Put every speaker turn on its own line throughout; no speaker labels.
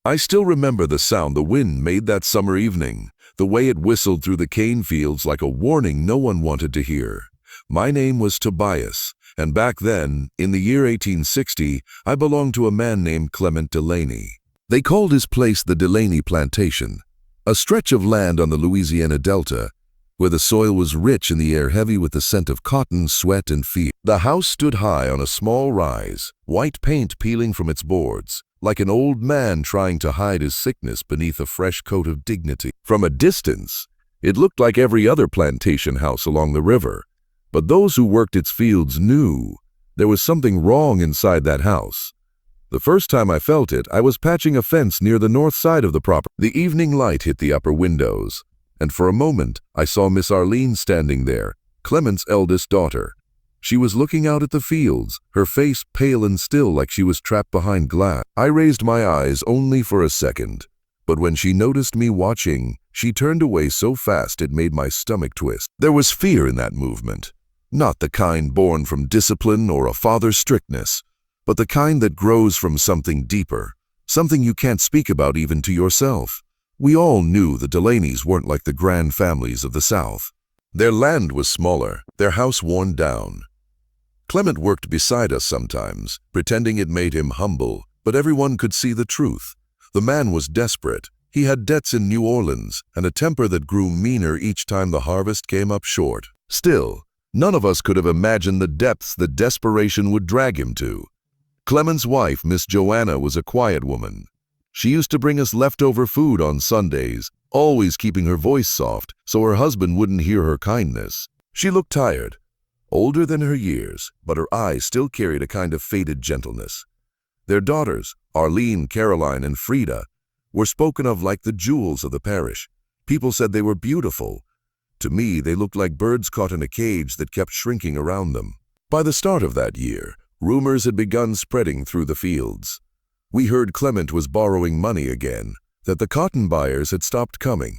I still remember the sound the wind made that summer evening, the way it whistled through the cane fields like a warning no one wanted to hear. My name was Tobias, and back then, in the year 1860, I belonged to a man named Clement Delaney. They called his place the Delaney Plantation, a stretch of land on the Louisiana Delta, where the soil was rich and the air heavy with the scent of cotton, sweat, and fear. The house stood high on a small rise, white paint peeling from its boards, like an old man trying to hide his sickness beneath a fresh coat of dignity. From a distance, it looked like every other plantation house along the river, but those who worked its fields knew there was something wrong inside that house. The first time I felt it, I was patching a fence near the north side of the property. The evening light hit the upper windows, and for a moment I saw Miss Arlene standing there, Clement's eldest daughter. She was looking out at the fields, her face pale and still like she was trapped behind glass. I raised my eyes only for a second, but when she noticed me watching, she turned away so fast it made my stomach twist. There was fear in that movement, not the kind born from discipline or a father's strictness, but the kind that grows from something deeper, something you can't speak about even to yourself. We all knew the Delaneys weren't like the grand families of the South. Their land was smaller, their house worn down. Clement worked beside us sometimes, pretending it made him humble, but everyone could see the truth. The man was desperate. He had debts in New Orleans and a temper that grew meaner each time the harvest came up short. Still, none of us could have imagined the depths that desperation would drag him to. Clement's wife, Miss Joanna, was a quiet woman. She used to bring us leftover food on Sundays, always keeping her voice soft so her husband wouldn't hear her kindness. She looked tired, older than her years, but her eyes still carried a kind of faded gentleness. Their daughters, Arlene, Caroline, and Frida, were spoken of like the jewels of the parish. People said they were beautiful. To me, they looked like birds caught in a cage that kept shrinking around them. By the start of that year, rumors had begun spreading through the fields. We heard Clement was borrowing money again, that the cotton buyers had stopped coming,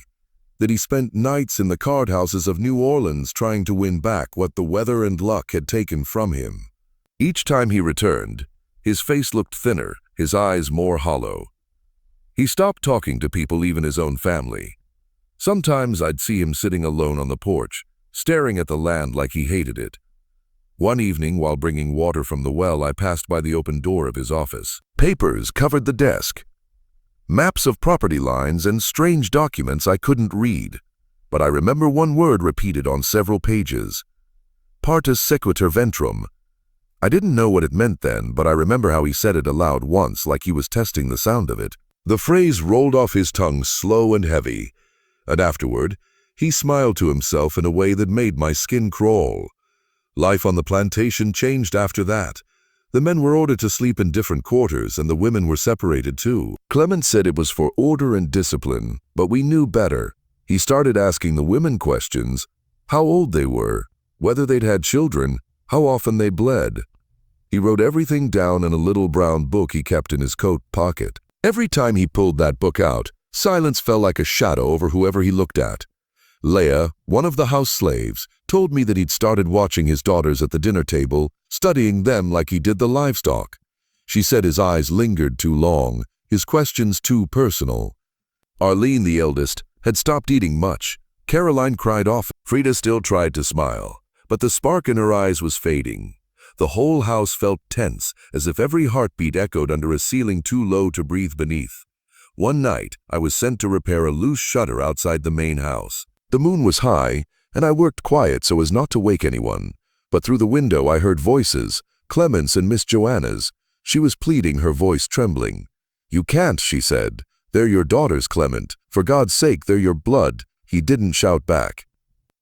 that he spent nights in the card houses of New Orleans trying to win back what the weather and luck had taken from him. Each time he returned, his face looked thinner, his eyes more hollow. He stopped talking to people, even his own family. Sometimes I'd see him sitting alone on the porch, staring at the land like he hated it. One evening, while bringing water from the well, I passed by the open door of his office. Papers covered the desk. Maps of property lines and strange documents I couldn't read, but I remember one word repeated on several pages: partus sequitur ventrum. I didn't know what it meant then, but I remember how he said it aloud once, like he was testing the sound of it. The phrase rolled off his tongue slow and heavy, and afterward, he smiled to himself in a way that made my skin crawl. Life on the plantation changed after that. The men were ordered to sleep in different quarters, and the women were separated too. Clement said it was for order and discipline, but we knew better. He started asking the women questions: how old they were, whether they'd had children, how often they bled. He wrote everything down in a little brown book he kept in his coat pocket. Every time he pulled that book out, silence fell like a shadow over whoever he looked at. Leah, one of the house slaves, told me that he'd started watching his daughters at the dinner table, studying them like he did the livestock. She said his eyes lingered too long, his questions too personal. Arlene, the eldest, had stopped eating much. Caroline cried often. Frida still tried to smile, but the spark in her eyes was fading. The whole house felt tense, as if every heartbeat echoed under a ceiling too low to breathe beneath. One night, I was sent to repair a loose shutter outside the main house. The moon was high, and I worked quiet so as not to wake anyone. But through the window I heard voices, Clement's and Miss Joanna's. She was pleading, her voice trembling. "You can't," she said. "They're your daughters, Clement. For God's sake, they're your blood." He didn't shout back.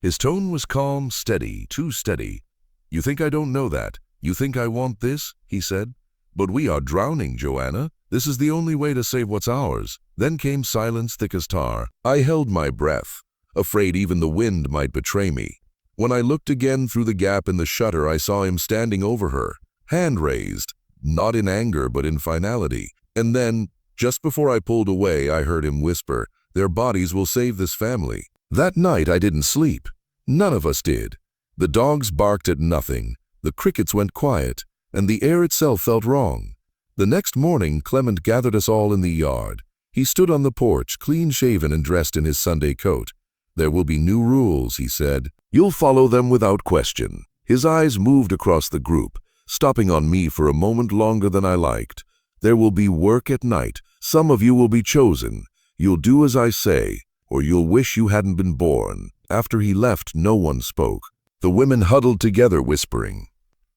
His tone was calm, steady, too steady. "You think I don't know that? You think I want this?" he said. "But we are drowning, Joanna. This is the only way to save what's ours." Then came silence thick as tar. I held my breath, afraid even the wind might betray me. When I looked again through the gap in the shutter, I saw him standing over her, hand raised, not in anger but in finality. And then, just before I pulled away, I heard him whisper, "Their bodies will save this family." That night I didn't sleep. None of us did. The dogs barked at nothing, the crickets went quiet, and the air itself felt wrong. The next morning, Clement gathered us all in the yard. He stood on the porch, clean-shaven and dressed in his Sunday coat. "There will be new rules," he said. "You'll follow them without question." His eyes moved across the group, stopping on me for a moment longer than I liked. "There will be work at night. Some of you will be chosen. You'll do as I say, or you'll wish you hadn't been born." After he left, no one spoke. The women huddled together, whispering.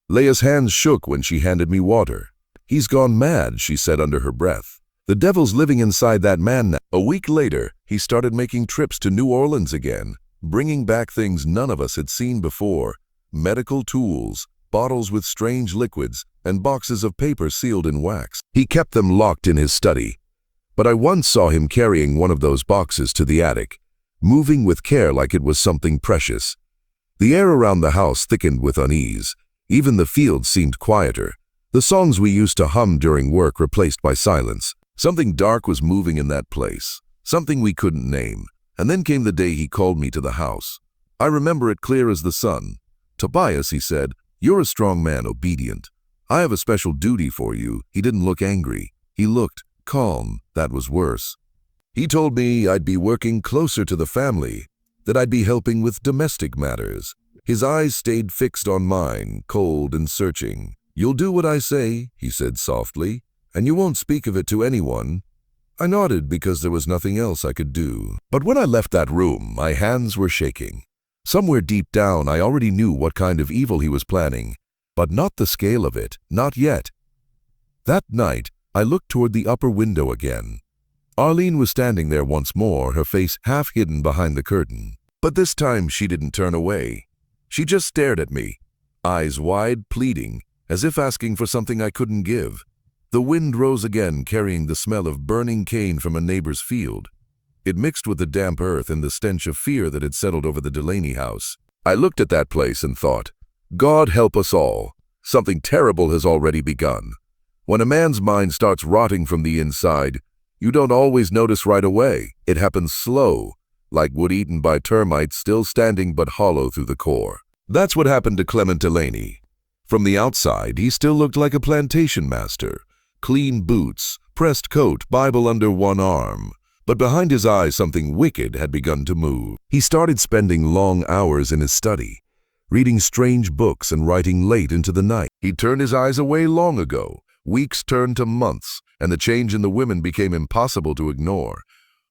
Leia's hands shook when she handed me water. "He's gone mad," she said under her breath. "The devil's living inside that man now." A week later, he started making trips to New Orleans again, bringing back things none of us had seen before: medical tools, bottles with strange liquids, and boxes of paper sealed in wax. He kept them locked in his study. But I once saw him carrying one of those boxes to the attic, moving with care like it was something precious. The air around the house thickened with unease. Even the fields seemed quieter. The songs we used to hum during work replaced by silence. Something dark was moving in that place, something we couldn't name. And then came the day he called me to the house. I remember it clear as the sun. "Tobias," he said, "you're a strong man, obedient. I have a special duty for you." He didn't look angry. He looked calm. That was worse. He told me I'd be working closer to the family, that I'd be helping with domestic matters. His eyes stayed fixed on mine, cold and searching. "You'll do what I say," he said softly, "and you won't speak of it to anyone." I nodded because there was nothing else I could do. But when I left that room, my hands were shaking. Somewhere deep down, I already knew what kind of evil he was planning, but not the scale of it, not yet. That night, I looked toward the upper window again. Arlene was standing there once more, her face half hidden behind the curtain. But this time she didn't turn away. She just stared at me, eyes wide, pleading, as if asking for something I couldn't give. The wind rose again, carrying the smell of burning cane from a neighbor's field. It mixed with the damp earth and the stench of fear that had settled over the Delaney house. I looked at that place and thought, God help us all. Something terrible has already begun. When a man's mind starts rotting from the inside, you don't always notice right away. It happens slow, like wood eaten by termites, still standing but hollow through the core. That's what happened to Clement Delaney. From the outside, he still looked like a plantation master. Clean boots, pressed coat, Bible under one arm. But behind his eyes, something wicked had begun to move. He started spending long hours in his study, reading strange books and writing late into the night. He'd turned his eyes away long ago. Weeks turned to months, and the change in the women became impossible to ignore.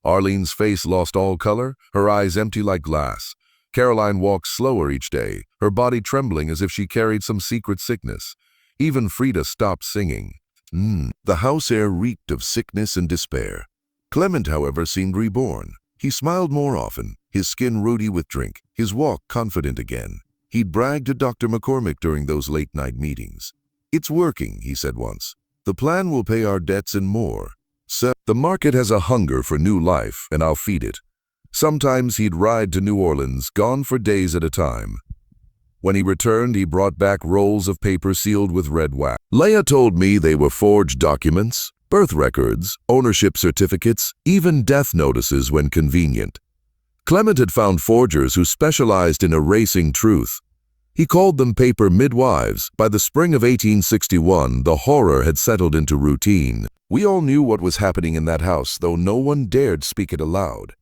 Arlene's face lost all color, her eyes empty like glass. Caroline walked slower each day, her body trembling as if she carried some secret sickness. Even Frida stopped singing. The house air reeked of sickness and despair. Clement, however, seemed reborn. He smiled more often, his skin ruddy with drink, his walk confident again. He'd bragged to Dr. McCormick during those late-night meetings. "It's working," he said once. "The plan will pay our debts and more. So the market has a hunger for new life, and I'll feed it." Sometimes he'd ride to New Orleans, gone for days at a time. When he returned, he brought back rolls of paper sealed with red wax. Leia told me they were forged documents, birth records, ownership certificates, even death notices when convenient. Clement had found forgers who specialized in erasing truth. He called them paper midwives. By the spring of 1861, the horror had settled into routine. We all knew what was happening in that house, though no one dared speak it aloud.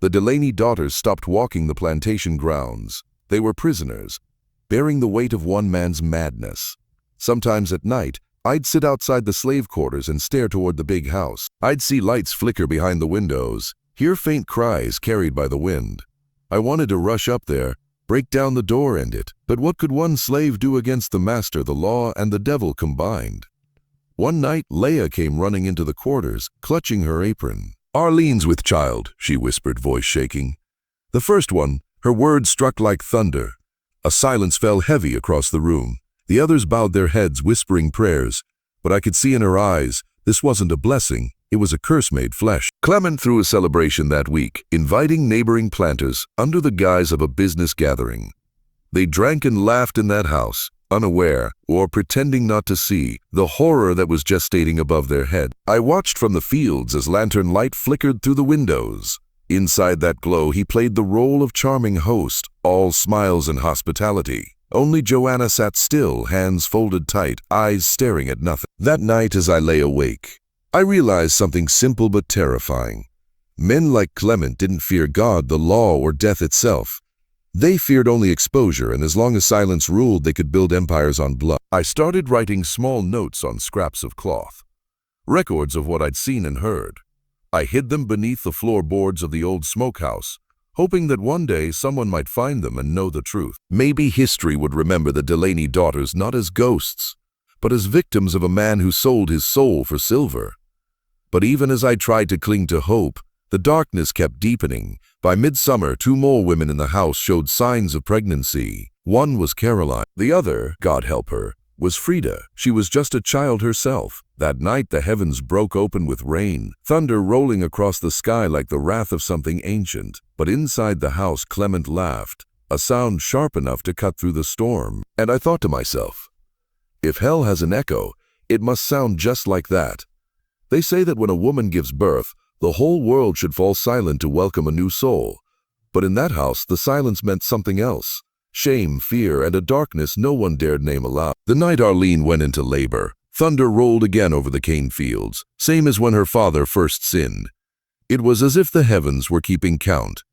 The Delaney daughters stopped walking the plantation grounds. They were prisoners, bearing the weight of one man's madness. Sometimes at night, I'd sit outside the slave quarters and stare toward the big house. I'd see lights flicker behind the windows, hear faint cries carried by the wind. I wanted to rush up there, break down the door, end it. But what could one slave do against the master, the law, and the devil combined? One night, Leia came running into the quarters, clutching her apron. "Arlene's with child," she whispered, voice shaking. The first one, her words struck like thunder. A silence fell heavy across the room. The others bowed their heads, whispering prayers. But I could see in her eyes, this wasn't a blessing, it was a curse made flesh. Clement threw a celebration that week, inviting neighboring planters under the guise of a business gathering. They drank and laughed in that house, unaware, or pretending not to see, the horror that was gestating above their head. I watched from the fields as lantern light flickered through the windows. Inside that glow, he played the role of charming host, all smiles and hospitality. Only Joanna sat still, hands folded tight, eyes staring at nothing. That night, as I lay awake, I realized something simple but terrifying. Men like Clement didn't fear God, the law, or death itself. They feared only exposure, and as long as silence ruled, they could build empires on blood. I started writing small notes on scraps of cloth, records of what I'd seen and heard. I hid them beneath the floorboards of the old smokehouse, hoping that one day someone might find them and know the truth. Maybe history would remember the Delaney daughters not as ghosts, but as victims of a man who sold his soul for silver. But even as I tried to cling to hope, the darkness kept deepening. By midsummer, 2 more women in the house showed signs of pregnancy. One was Caroline. The other, God help her, was Frida. She was just a child herself. That night the heavens broke open with rain, thunder rolling across the sky like the wrath of something ancient. But inside the house Clement laughed, a sound sharp enough to cut through the storm. And I thought to myself, if hell has an echo, it must sound just like that. They say that when a woman gives birth, the whole world should fall silent to welcome a new soul. But in that house, the silence meant something else. Shame, fear, and a darkness no one dared name aloud. The night Arlene went into labor, thunder rolled again over the cane fields, same as when her father first sinned. It was as if the heavens were keeping count.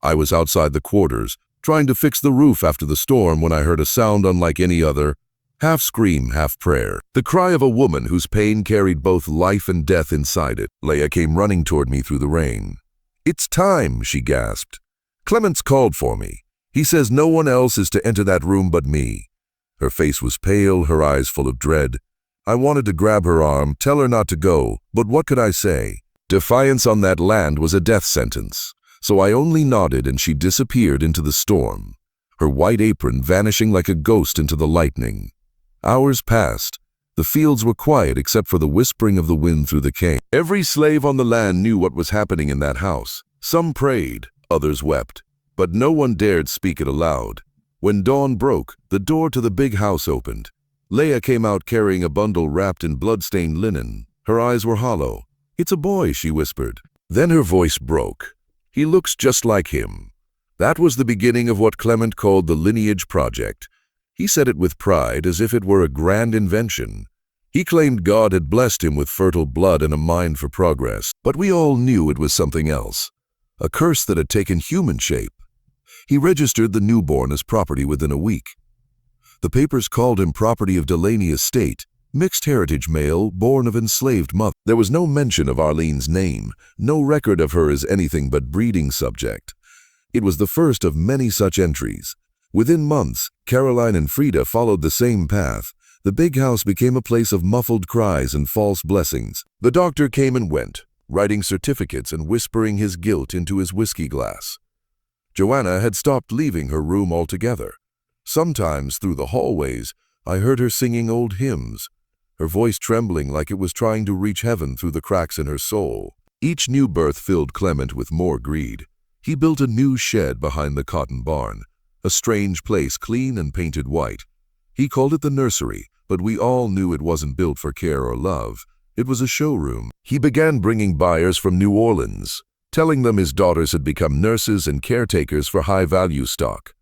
I was outside the quarters, trying to fix the roof after the storm, when I heard a sound unlike any other, half scream, half prayer. The cry of a woman whose pain carried both life and death inside it. Leah came running toward me through the rain. "It's time," she gasped. "Clement's called for me. He says no one else is to enter that room but me." Her face was pale, her eyes full of dread. I wanted to grab her arm, tell her not to go, but what could I say? Defiance on that land was a death sentence. So I only nodded and she disappeared into the storm, her white apron vanishing like a ghost into the lightning. Hours passed. The fields were quiet except for the whispering of the wind through the cane. Every slave on the land knew what was happening in that house. Some prayed, others wept, but no one dared speak it aloud. When dawn broke, the door to the big house opened. Leah came out carrying a bundle wrapped in blood-stained linen. Her eyes were hollow. "It's a boy," she whispered. Then her voice broke. "He looks just like him." That was the beginning of what Clement called the Lineage Project. He said it with pride, as if it were a grand invention. He claimed God had blessed him with fertile blood and a mind for progress. But we all knew it was something else, a curse that had taken human shape. He registered the newborn as property within a week. The papers called him property of Delaney estate, mixed heritage male, born of enslaved mother. There was no mention of Arlene's name, no record of her as anything but breeding subject. It was the first of many such entries. Within months, Caroline and Frida followed the same path. The big house became a place of muffled cries and false blessings. The doctor came and went, writing certificates and whispering his guilt into his whiskey glass. Joanna had stopped leaving her room altogether. Sometimes, through the hallways, I heard her singing old hymns, her voice trembling like it was trying to reach heaven through the cracks in her soul. Each new birth filled Clement with more greed. He built a new shed behind the cotton barn, a strange place clean and painted white. He called it the nursery, but we all knew it wasn't built for care or love. It was a showroom. He began bringing buyers from New Orleans, telling them his daughters had become nurses and caretakers for high-value stock.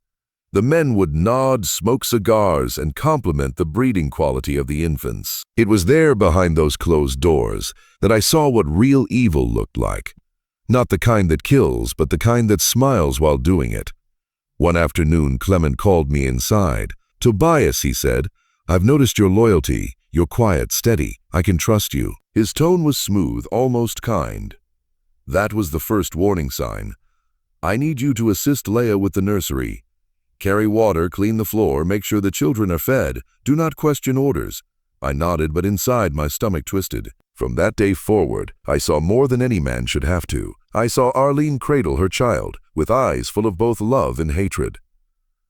The men would nod, smoke cigars, and compliment the breeding quality of the infants. It was there, behind those closed doors, that I saw what real evil looked like. Not the kind that kills, but the kind that smiles while doing it. One afternoon, Clement called me inside. "Tobias," he said, "I've noticed your loyalty. You're quiet, steady. I can trust you." His tone was smooth, almost kind. That was the first warning sign. "I need you to assist Leah with the nursery. Carry water, clean the floor, make sure the children are fed. Do not question orders." I nodded, but inside my stomach twisted. From that day forward, I saw more than any man should have to. I saw Arlene cradle her child, with eyes full of both love and hatred.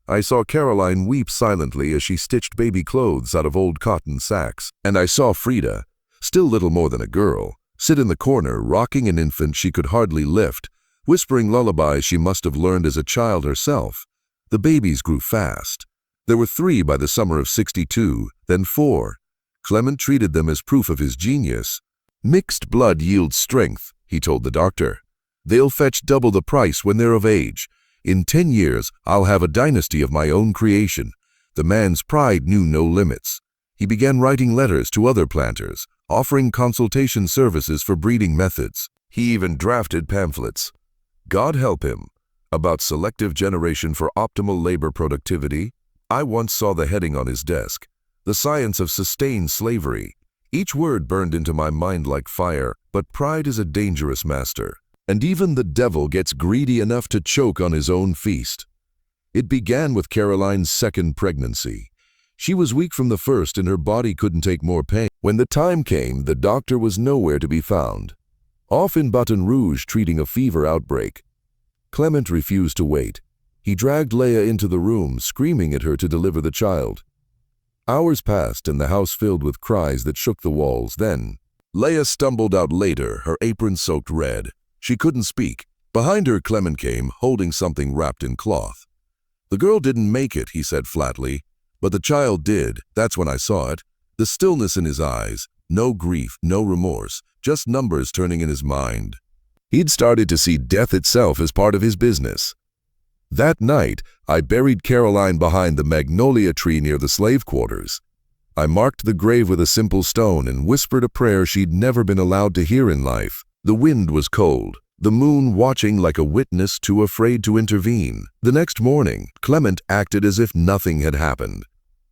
I saw Caroline weep silently as she stitched baby clothes out of old cotton sacks. And I saw Frida, still little more than a girl, sit in the corner, rocking an infant she could hardly lift, whispering lullabies she must have learned as a child herself. The babies grew fast. There were 3 by the summer of '62, then 4. Clement treated them as proof of his genius. "Mixed blood yields strength," he told the doctor. "They'll fetch double the price when they're of age. In 10 years, I'll have a dynasty of my own creation." The man's pride knew no limits. He began writing letters to other planters, offering consultation services for breeding methods. He even drafted pamphlets, God help him, about selective generation for optimal labor productivity. I once saw the heading on his desk, The Science of Sustained Slavery. Each word burned into my mind like fire, but pride is a dangerous master. And even the devil gets greedy enough to choke on his own feast. It began with Caroline's second pregnancy. She was weak from the first and her body couldn't take more pain. When the time came, the doctor was nowhere to be found. Off in Baton Rouge treating a fever outbreak. Clement refused to wait. He dragged Leah into the room, screaming at her to deliver the child. Hours passed and the house filled with cries that shook the walls. Then, Leah stumbled out later, her apron soaked red. She couldn't speak. Behind her, Clement came, holding something wrapped in cloth. The girl didn't make it, he said flatly, but the child did. That's when I saw it. The stillness in his eyes, no grief, no remorse, just numbers turning in his mind. He'd started to see death itself as part of his business. That night, I buried Caroline behind the magnolia tree near the slave quarters. I marked the grave with a simple stone and whispered a prayer she'd never been allowed to hear in life. The wind was cold, the moon watching like a witness too afraid to intervene. The next morning, Clement acted as if nothing had happened.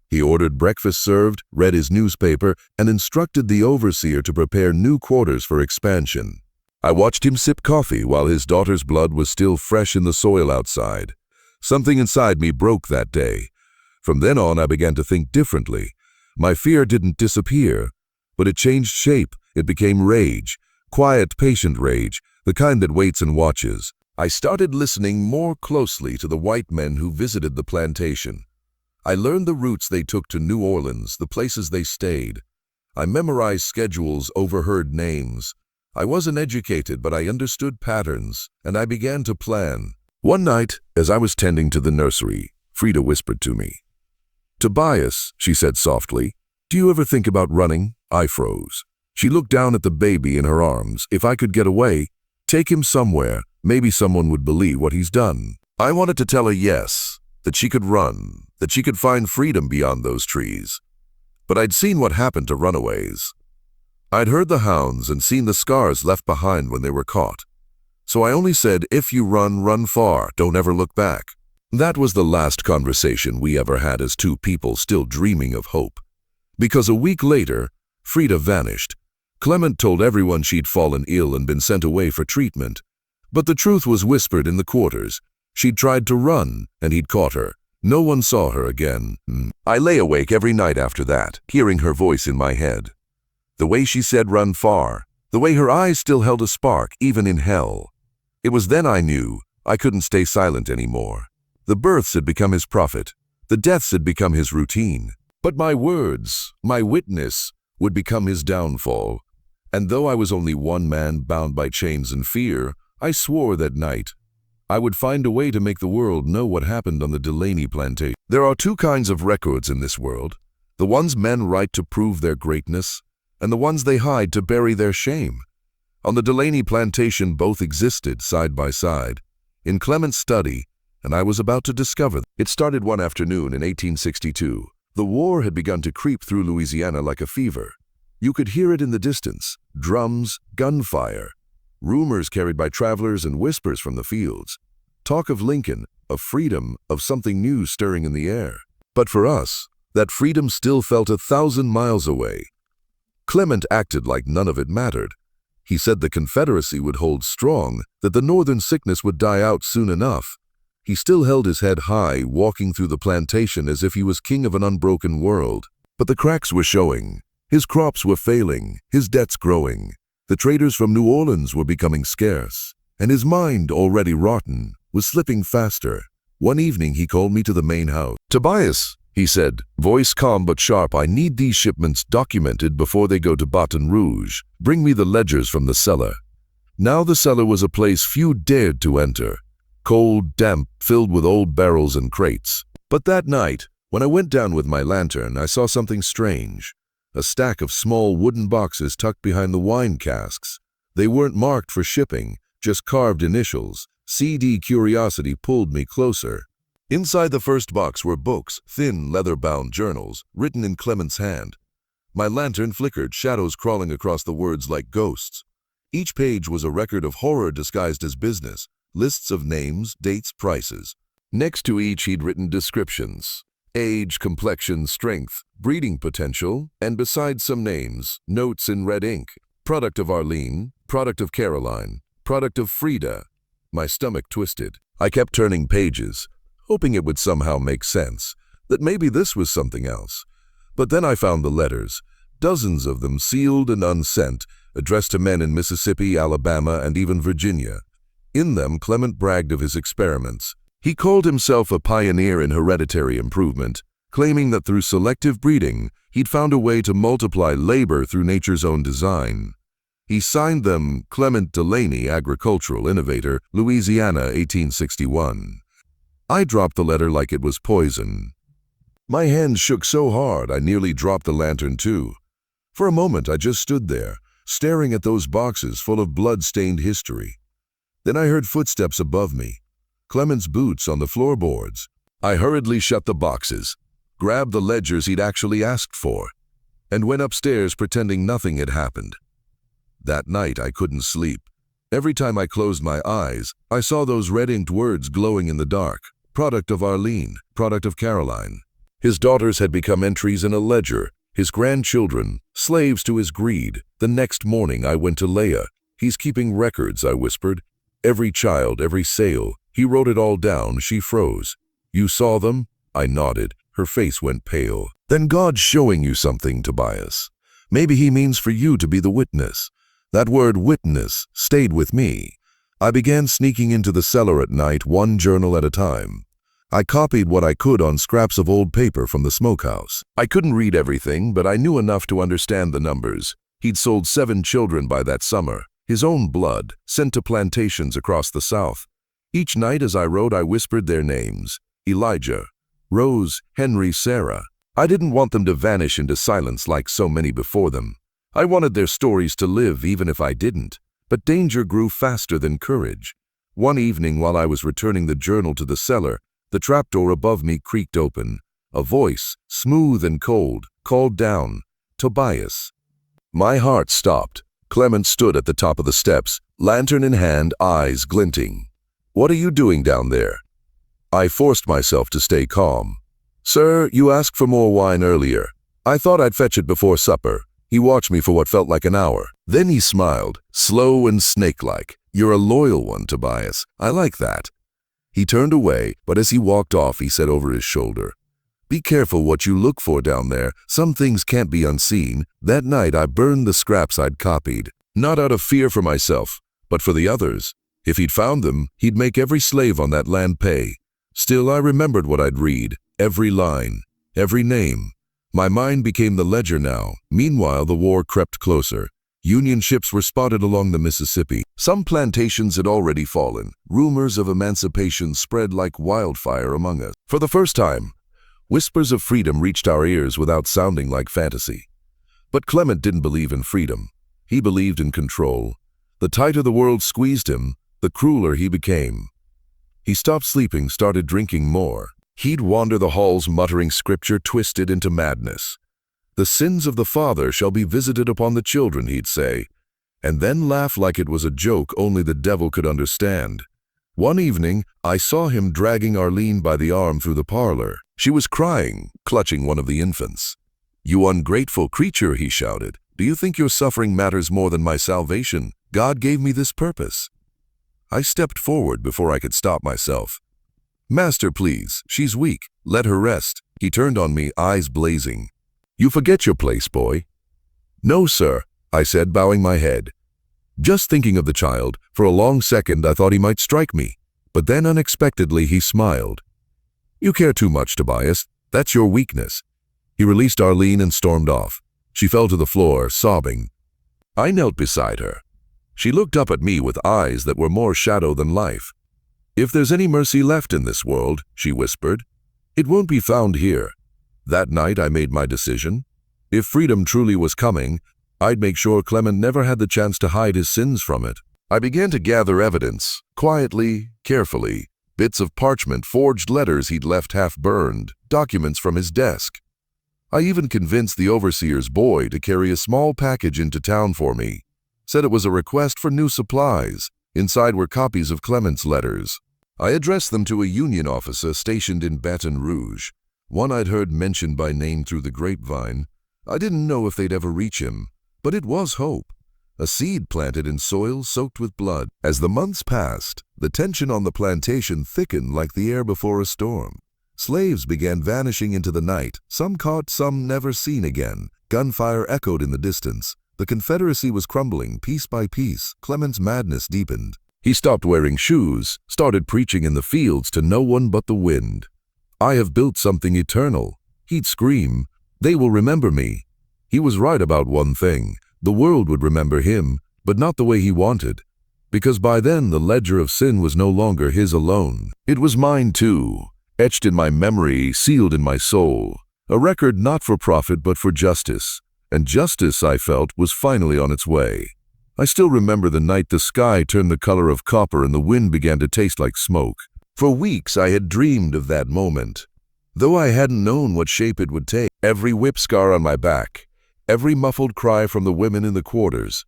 He ordered breakfast served, read his newspaper, and instructed the overseer to prepare new quarters for expansion. I watched him sip coffee while his daughter's blood was still fresh in the soil outside. Something inside me broke that day. From then on, I began to think differently. My fear didn't disappear, but it changed shape. It became rage. Quiet, patient rage, the kind that waits and watches. I started listening more closely to the white men who visited the plantation. I learned the routes they took to New Orleans, the places they stayed. I memorized schedules, overheard names. I wasn't educated, but I understood patterns, and I began to plan. One night, as I was tending to the nursery, Frida whispered to me. "Tobias," she said softly, "do you ever think about running?" I froze. She looked down at the baby in her arms. If I could get away, take him somewhere, maybe someone would believe what he's done. I wanted to tell her yes, that she could run, that she could find freedom beyond those trees. But I'd seen what happened to runaways. I'd heard the hounds and seen the scars left behind when they were caught. So I only said, if you run, run far, don't ever look back. That was the last conversation we ever had as two people still dreaming of hope. Because a week later, Frida vanished. Clement told everyone she'd fallen ill and been sent away for treatment. But the truth was whispered in the quarters. She'd tried to run, and he'd caught her. No one saw her again. I lay awake every night after that, hearing her voice in my head. The way she said run far, the way her eyes still held a spark, even in hell. It was then I knew I couldn't stay silent anymore. The births had become his prophet. The deaths had become his routine. But my words, my witness, would become his downfall. And though I was only one man bound by chains and fear, I swore that night I would find a way to make the world know what happened on the Delaney plantation. There are two kinds of records in this world, the ones men write to prove their greatness, and the ones they hide to bury their shame. On the Delaney plantation both existed side by side, in Clement's study, and I was about to discover them. It started one afternoon in 1862. The war had begun to creep through Louisiana like a fever. You could hear it in the distance, drums, gunfire, rumors carried by travelers and whispers from the fields. Talk of Lincoln, of freedom, of something new stirring in the air. But for us, that freedom still felt 1,000 miles away. Clement acted like none of it mattered. He said the Confederacy would hold strong, that the Northern sickness would die out soon enough. He still held his head high, walking through the plantation as if he was king of an unbroken world. But the cracks were showing. His crops were failing, his debts growing. The traders from New Orleans were becoming scarce, and his mind, already rotten, was slipping faster. One evening he called me to the main house. "Tobias," he said, voice calm but sharp, "I need these shipments documented before they go to Baton Rouge. Bring me the ledgers from the cellar." Now the cellar was a place few dared to enter. Cold, damp, filled with old barrels and crates. But that night, when I went down with my lantern, I saw something strange. A stack of small wooden boxes tucked behind the wine casks. They weren't marked for shipping, just carved initials. CD curiosity pulled me closer. Inside the first box were books, thin, leather-bound journals, written in Clement's hand. My lantern flickered, shadows crawling across the words like ghosts. Each page was a record of horror disguised as business, lists of names, dates, prices. Next to each he'd written descriptions: age, complexion, strength, breeding potential, and beside some names, notes in red ink: product of Arlene, product of Caroline, product of Frida. My stomach twisted. I kept turning pages, hoping it would somehow make sense, that maybe this was something else. But then I found the letters, dozens of them sealed and unsent, addressed to men in Mississippi, Alabama, and even Virginia. In them, Clement bragged of his experiments. He called himself a pioneer in hereditary improvement, claiming that through selective breeding, he'd found a way to multiply labor through nature's own design. He signed them Clement Delaney, agricultural innovator, Louisiana, 1861. I dropped the letter like it was poison. My hands shook so hard I nearly dropped the lantern too. For a moment I just stood there, staring at those boxes full of blood-stained history. Then I heard footsteps above me, Clement's boots on the floorboards. I hurriedly shut the boxes, grabbed the ledgers he'd actually asked for, and went upstairs pretending nothing had happened. That night I couldn't sleep. Every time I closed my eyes, I saw those red-inked words glowing in the dark. Product of Arlene, product of Caroline. His daughters had become entries in a ledger, his grandchildren, slaves to his greed. The next morning I went to Leah. He's keeping records, I whispered. Every child, every sale. He wrote it all down. She froze. You saw them? I nodded. Her face went pale. Then God's showing you something, Tobias. Maybe he means for you to be the witness. That word witness stayed with me. I began sneaking into the cellar at night, one journal at a time. I copied what I could on scraps of old paper from the smokehouse. I couldn't read everything, but I knew enough to understand the numbers. He'd sold 7 children by that summer, his own blood, sent to plantations across the South. Each night as I wrote, I whispered their names: Elijah, Rose, Henry, Sarah. I didn't want them to vanish into silence like so many before them. I wanted their stories to live even if I didn't. But danger grew faster than courage. One evening while I was returning the journal to the cellar, the trapdoor above me creaked open. A voice, smooth and cold, called down, Tobias. My heart stopped. Clement stood at the top of the steps, lantern in hand, eyes glinting. What are you doing down there? I forced myself to stay calm. Sir, you asked for more wine earlier. I thought I'd fetch it before supper. He watched me for what felt like an hour. Then he smiled, slow and snake-like. You're a loyal one, Tobias. I like that. He turned away, but as he walked off, he said over his shoulder, Be careful what you look for down there. Some things can't be unseen. That night I burned the scraps I'd copied, not out of fear for myself, but for the others. If he'd found them, he'd make every slave on that land pay. Still, I remembered what I'd read, every line, every name. My mind became the ledger now. Meanwhile, the war crept closer. Union ships were spotted along the Mississippi. Some plantations had already fallen. Rumors of emancipation spread like wildfire among us. For the first time, whispers of freedom reached our ears without sounding like fantasy. But Clement didn't believe in freedom. He believed in control. The tighter the world squeezed him, the crueler he became. He stopped sleeping, started drinking more. He'd wander the halls muttering scripture twisted into madness. The sins of the father shall be visited upon the children, he'd say, and then laugh like it was a joke only the devil could understand. One evening, I saw him dragging Arlene by the arm through the parlor. She was crying, clutching one of the infants. You ungrateful creature, he shouted. Do you think your suffering matters more than my salvation? God gave me this purpose. I stepped forward before I could stop myself. Master, please, she's weak. Let her rest. He turned on me, eyes blazing. You forget your place, boy. No, sir, I said, bowing my head. Just thinking of the child, for a long second I thought he might strike me. But then unexpectedly he smiled. You care too much, Tobias. That's your weakness. He released Arlene and stormed off. She fell to the floor, sobbing. I knelt beside her. She looked up at me with eyes that were more shadow than life. If there's any mercy left in this world, she whispered, it won't be found here. That night I made my decision. If freedom truly was coming, I'd make sure Clement never had the chance to hide his sins from it. I began to gather evidence, quietly, carefully, bits of parchment, forged letters he'd left half burned, documents from his desk. I even convinced the overseer's boy to carry a small package into town for me. Said it was a request for new supplies. Inside were copies of Clement's letters. I addressed them to a Union officer stationed in Baton Rouge, one I'd heard mentioned by name through the grapevine. I didn't know if they'd ever reach him, but it was hope. A seed planted in soil soaked with blood. As the months passed, the tension on the plantation thickened like the air before a storm. Slaves began vanishing into the night, some caught, some never seen again. Gunfire echoed in the distance. The Confederacy was crumbling piece by piece. Clement's madness deepened. He stopped wearing shoes, started preaching in the fields to no one but the wind. "I have built something eternal," he'd scream. "They will remember me." He was right about one thing. The world would remember him, but not the way he wanted. Because by then the ledger of sin was no longer his alone. It was mine too, etched in my memory, sealed in my soul. A record not for profit but for justice. And justice, I felt, was finally on its way. I still remember the night the sky turned the color of copper and the wind began to taste like smoke. For weeks I had dreamed of that moment, though I hadn't known what shape it would take. Every whip scar on my back, every muffled cry from the women in the quarters,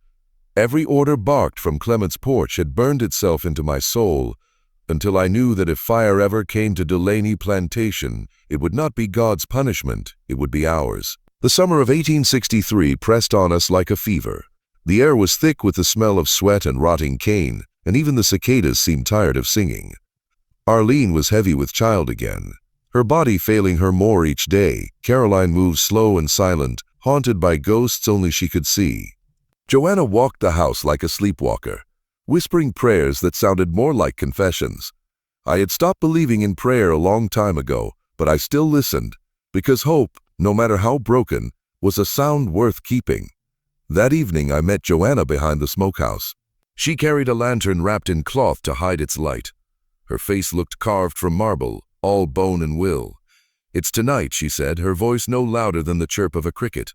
every order barked from Clement's porch had burned itself into my soul, until I knew that if fire ever came to Delaney Plantation, it would not be God's punishment, it would be ours. The summer of 1863 pressed on us like a fever. The air was thick with the smell of sweat and rotting cane, and even the cicadas seemed tired of singing. Arlene was heavy with child again, her body failing her more each day. Caroline moved slow and silent, haunted by ghosts only she could see. Joanna walked the house like a sleepwalker, whispering prayers that sounded more like confessions. I had stopped believing in prayer a long time ago, but I still listened, because hope, no matter how broken, was a sound worth keeping. That evening I met Joanna behind the smokehouse. She carried a lantern wrapped in cloth to hide its light. Her face looked carved from marble, all bone and will. "It's tonight," she said, her voice no louder than the chirp of a cricket.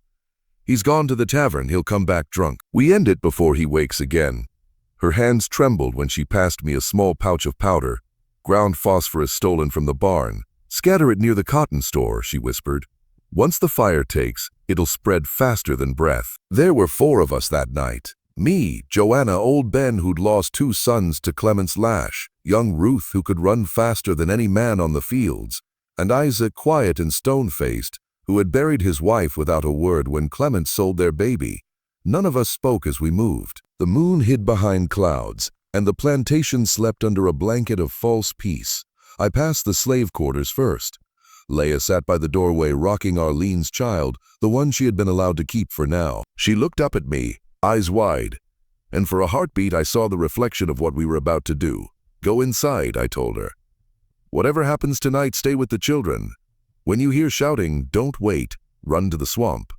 "He's gone to the tavern, he'll come back drunk. We end it before he wakes again." Her hands trembled when she passed me a small pouch of powder, ground phosphorus stolen from the barn. "Scatter it near the cotton store," she whispered. "Once the fire takes, it'll spread faster than breath." There were 4 of us that night. Me, Joanna, old Ben who'd lost 2 sons to Clement's lash, young Ruth who could run faster than any man on the fields, and Isaac, quiet and stone-faced, who had buried his wife without a word when Clement sold their baby. None of us spoke as we moved. The moon hid behind clouds, and the plantation slept under a blanket of false peace. I passed the slave quarters first. Leah sat by the doorway rocking Arlene's child, the one she had been allowed to keep for now. She looked up at me, eyes wide, and for a heartbeat I saw the reflection of what we were about to do. "Go inside," I told her. "Whatever happens tonight, stay with the children. When you hear shouting, don't wait, run to the swamp."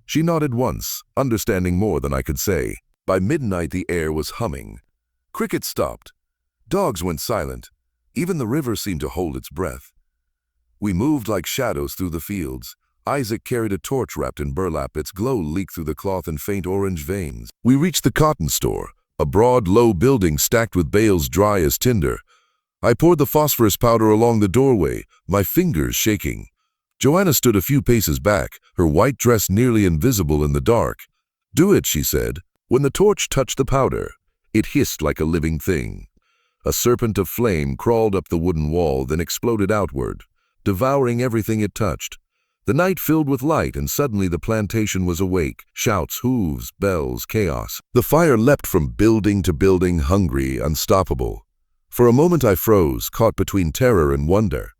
She nodded once, understanding more than I could say. By midnight the air was humming. Crickets stopped. Dogs went silent. Even the river seemed to hold its breath. We moved like shadows through the fields. Isaac carried a torch wrapped in burlap, its glow leaked through the cloth in faint orange veins. We reached the cotton store, a broad, low building stacked with bales dry as tinder. I poured the phosphorus powder along the doorway, my fingers shaking. Joanna stood a few paces back, her white dress nearly invisible in the dark. "Do it," she said. When the torch touched the powder, it hissed like a living thing. A serpent of flame crawled up the wooden wall, then exploded outward, devouring everything it touched. The night filled with light, and suddenly the plantation was awake. Shouts, hooves, bells, chaos. The fire leapt from building to building, hungry, unstoppable. For a moment I froze, caught between terror and wonder.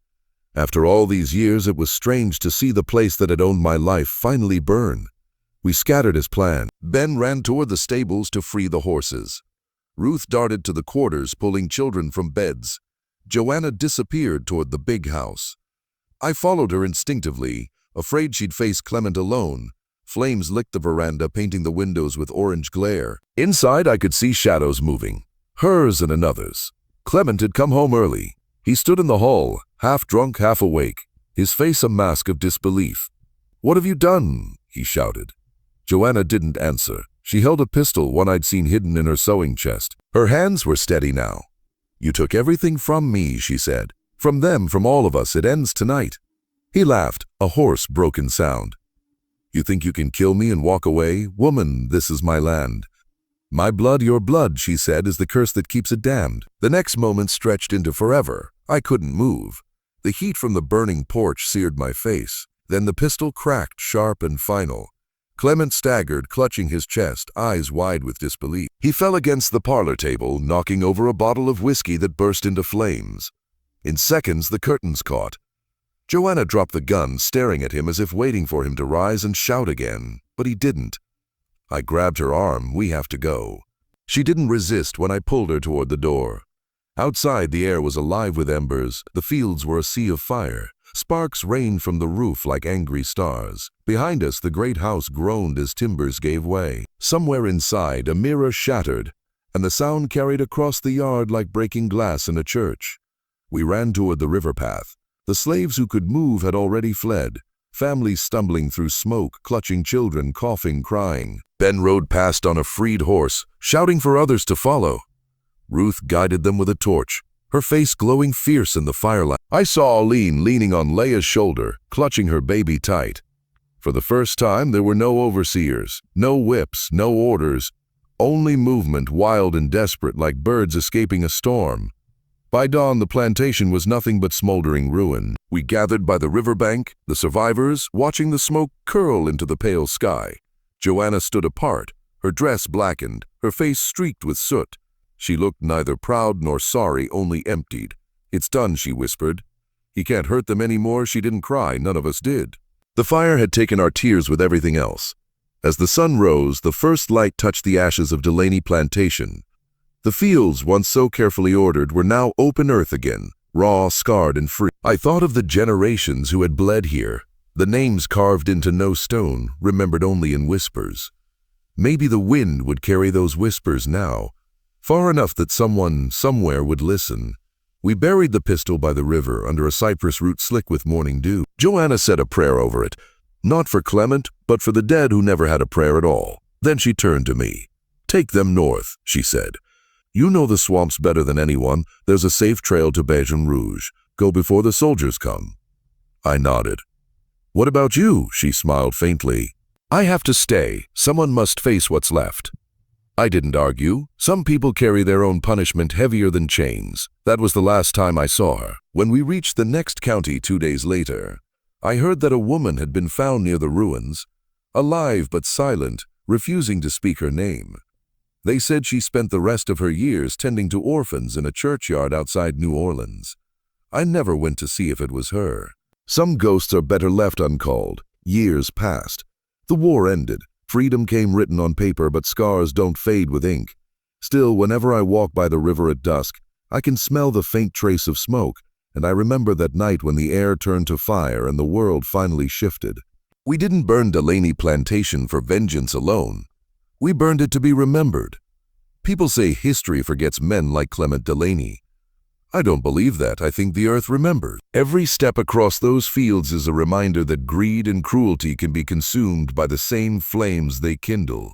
After all these years, it was strange to see the place that had owned my life finally burn. We scattered as planned. Ben ran toward the stables to free the horses. Ruth darted to the quarters, pulling children from beds. Joanna disappeared toward the big house. I followed her instinctively, afraid she'd face Clement alone. Flames licked the veranda, painting the windows with orange glare. Inside, I could see shadows moving, hers and another's. Clement had come home early. He stood in the hall, half drunk, half awake, his face a mask of disbelief. "What have you done?" he shouted. Joanna didn't answer. She held a pistol, one I'd seen hidden in her sewing chest. Her hands were steady now. "You took everything from me," she said. "From them, from all of us. It ends tonight." He laughed, a hoarse, broken sound. "You think you can kill me and walk away? Woman, this is my land. My blood, your blood," she said, "is the curse that keeps it damned." The next moment stretched into forever. I couldn't move. The heat from the burning porch seared my face. Then the pistol cracked, sharp and final. Clement staggered, clutching his chest, eyes wide with disbelief. He fell against the parlor table, knocking over a bottle of whiskey that burst into flames. In seconds, the curtains caught. Joanna dropped the gun, staring at him as if waiting for him to rise and shout again, but he didn't. I grabbed her arm. "We have to go." She didn't resist when I pulled her toward the door. Outside, the air was alive with embers. The fields were a sea of fire. Sparks rained from the roof like angry stars. Behind us, the great house groaned as timbers gave way. Somewhere inside, a mirror shattered, and the sound carried across the yard like breaking glass in a church. We ran toward the river path. The slaves who could move had already fled. Families stumbling through smoke, clutching children, coughing, crying. Ben rode past on a freed horse, shouting for others to follow. Ruth guided them with a torch, her face glowing fierce in the firelight. I saw Aline leaning on Leia's shoulder, clutching her baby tight. For the first time, there were no overseers, no whips, no orders, only movement, wild and desperate like birds escaping a storm. By dawn, the plantation was nothing but smoldering ruin. We gathered by the riverbank, the survivors, watching the smoke curl into the pale sky. Joanna stood apart, her dress blackened, her face streaked with soot. She looked neither proud nor sorry, only emptied. "It's done," she whispered. "He can't hurt them anymore." She didn't cry, none of us did. The fire had taken our tears with everything else. As the sun rose, the first light touched the ashes of Delaney Plantation. The fields, once so carefully ordered, were now open earth again, raw, scarred, and free. I thought of the generations who had bled here, the names carved into no stone, remembered only in whispers. Maybe the wind would carry those whispers now, far enough that someone, somewhere, would listen. We buried the pistol by the river, under a cypress root slick with morning dew. Joanna said a prayer over it, not for Clement, but for the dead who never had a prayer at all. Then she turned to me. "Take them north," she said. "You know the swamps better than anyone. There's a safe trail to Baton Rouge. Go before the soldiers come." I nodded. "What about you?" She smiled faintly. "I have to stay. Someone must face what's left." I didn't argue. Some people carry their own punishment heavier than chains. That was the last time I saw her. When we reached the next county 2 days later, I heard that a woman had been found near the ruins, alive but silent, refusing to speak her name. They said she spent the rest of her years tending to orphans in a churchyard outside New Orleans. I never went to see if it was her. Some ghosts are better left uncalled. Years passed. The war ended. Freedom came written on paper, but scars don't fade with ink. Still, whenever I walk by the river at dusk, I can smell the faint trace of smoke, and I remember that night when the air turned to fire and the world finally shifted. We didn't burn Delaney Plantation for vengeance alone. We burned it to be remembered. People say history forgets men like Clement Delaney. I don't believe that. I think the earth remembers. Every step across those fields is a reminder that greed and cruelty can be consumed by the same flames they kindle.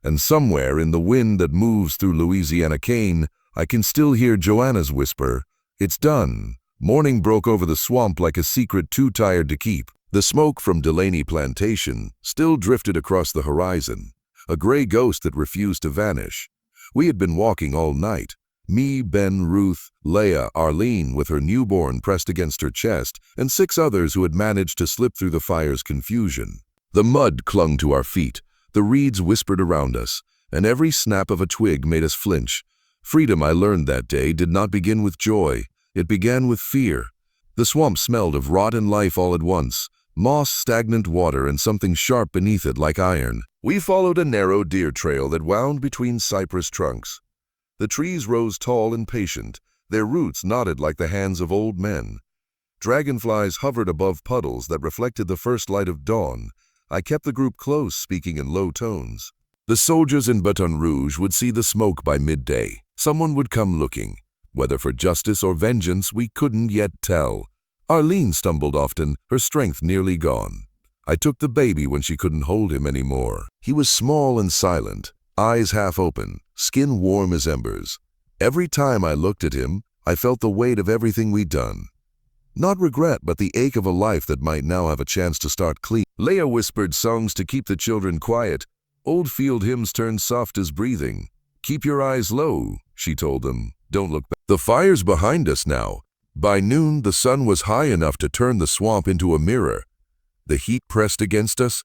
And somewhere in the wind that moves through Louisiana cane, I can still hear Joanna's whisper, "It's done." Morning broke over the swamp like a secret too tired to keep. The smoke from Delaney Plantation still drifted across the horizon, a gray ghost that refused to vanish. We had been walking all night. Me, Ben, Ruth, Leia, Arlene with her newborn pressed against her chest, and 6 others who had managed to slip through the fire's confusion. The mud clung to our feet, the reeds whispered around us, and every snap of a twig made us flinch. Freedom, I learned that day, did not begin with joy. It began with fear. The swamp smelled of rot and life all at once, moss, stagnant water, and something sharp beneath it like iron. We followed a narrow deer trail that wound between cypress trunks. The trees rose tall and patient, their roots knotted like the hands of old men. Dragonflies hovered above puddles that reflected the first light of dawn. I kept the group close, speaking in low tones. The soldiers in Baton Rouge would see the smoke by midday. Someone would come looking. Whether for justice or vengeance, we couldn't yet tell. Arlene stumbled often, her strength nearly gone. I took the baby when she couldn't hold him anymore. He was small and silent, eyes half open, skin warm as embers. Every time I looked at him, I felt the weight of everything we'd done. Not regret, but the ache of a life that might now have a chance to start clean. Leia whispered songs to keep the children quiet. Old field hymns turned soft as breathing. Keep your eyes low, she told them. Don't look back. The fire's behind us now. By noon, the sun was high enough to turn the swamp into a mirror. The heat pressed against us,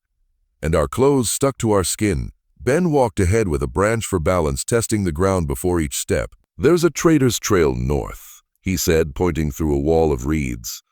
and our clothes stuck to our skin. Ben walked ahead with a branch for balance, testing the ground before each step. There's a trader's trail north, he said, pointing through a wall of reeds.